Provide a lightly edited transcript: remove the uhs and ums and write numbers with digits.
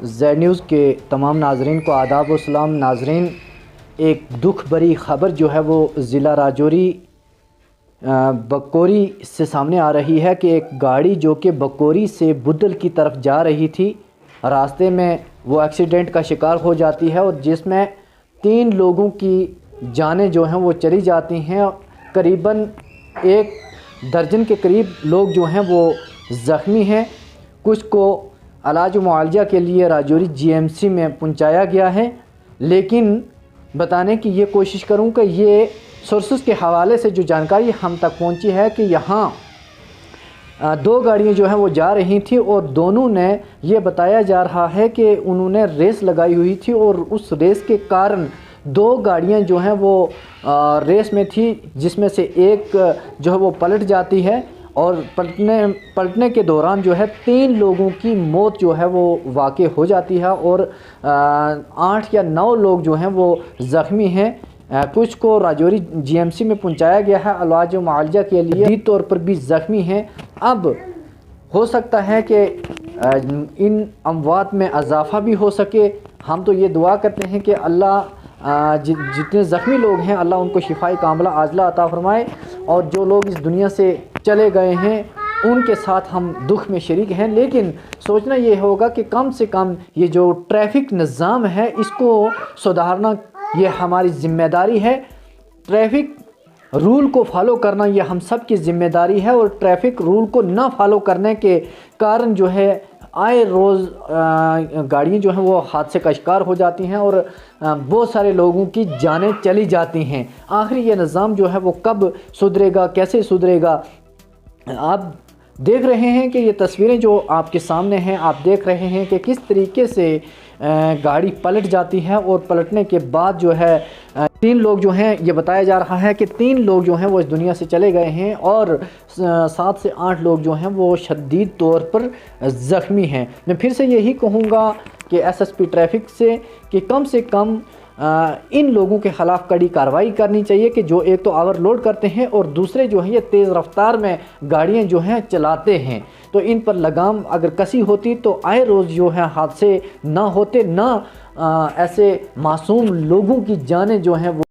Z news के तमाम नाज़रीन को आदाब व सलाम। नाज़रीन, एक दुख भरी ख़बर जो है वो ज़िला राजौरी बकोरी से सामने आ रही है कि एक गाड़ी जो कि बकोरी से बुद्धल की तरफ जा रही थी, रास्ते में वो एक्सीडेंट का शिकार हो जाती है और जिसमें 3 लोगों की जानें जो हैं वो चली जाती हैं। करीबन 1 दर्जन के करीब लोग जो हैं वो ज़ख्मी हैं। कुछ को इलाज मुआवजा के लिए राजौरी जीएमसी में पहुंचाया गया है, लेकिन बताने की ये कोशिश करूं कि ये सोर्सेस के हवाले से जो जानकारी हम तक पहुंची है कि यहाँ 2 गाड़ियाँ जो हैं वो जा रही थी और दोनों ने ये बताया जा रहा है कि उन्होंने रेस लगाई हुई थी और उस रेस के कारण 2 गाड़ियाँ जो हैं वो रेस में थी, जिसमें से एक जो है वो पलट जाती है और पलटने के दौरान जो है 3 लोगों की मौत जो है वो वाक़ई हो जाती है और 8 या 9 लोग जो हैं वो ज़ख्मी हैं। कुछ को राजौरी जीएमसी में पहुंचाया गया है इलाज मुआवजा के लिए, शदीद तौर पर भी ज़ख्मी हैं। अब हो सकता है कि इन अमवात में इजाफ़ा भी हो सके। हम तो ये दुआ करते हैं कि अल्लाह जितने ज़ख्मी लोग हैं अल्लाह उनको शिफाई कामिला आजला अता फ़रमाए और जो लोग इस दुनिया से चले गए हैं उनके साथ हम दुख में शरीक हैं। लेकिन सोचना ये होगा कि कम से कम ये जो ट्रैफ़िक निज़ाम है इसको सुधारना ये हमारी ज़िम्मेदारी है। ट्रैफ़िक रूल को फॉलो करना ये हम सब की ज़िम्मेदारी है और ट्रैफ़िक रूल को ना फॉलो करने के कारण जो है आए रोज़ गाड़ियाँ जो हैं वो हादसे का शिकार हो जाती हैं और बहुत सारे लोगों की जानें चली जाती हैं। आखिर ये निज़ाम जो है वो कब सुधरेगा, कैसे सुधरेगा? आप देख रहे हैं कि ये तस्वीरें जो आपके सामने हैं, आप देख रहे हैं कि किस तरीके से गाड़ी पलट जाती है और पलटने के बाद जो है 3 लोग जो हैं, ये बताया जा रहा है कि 3 लोग जो हैं वो इस दुनिया से चले गए हैं और 7 से 8 लोग जो हैं वो शदीद तौर पर ज़ख्मी हैं। मैं फिर से यही कहूँगा कि एसएसपी ट्रैफ़िक से कम इन लोगों के ख़िलाफ़ कड़ी कार्रवाई करनी चाहिए कि जो एक तो ओवरलोड करते हैं और दूसरे जो हैं ये तेज़ रफ्तार में गाड़ियाँ जो हैं चलाते हैं। तो इन पर लगाम अगर कसी होती तो आए रोज़ जो है हादसे ना होते, ना ऐसे मासूम लोगों की जानें जो हैं वो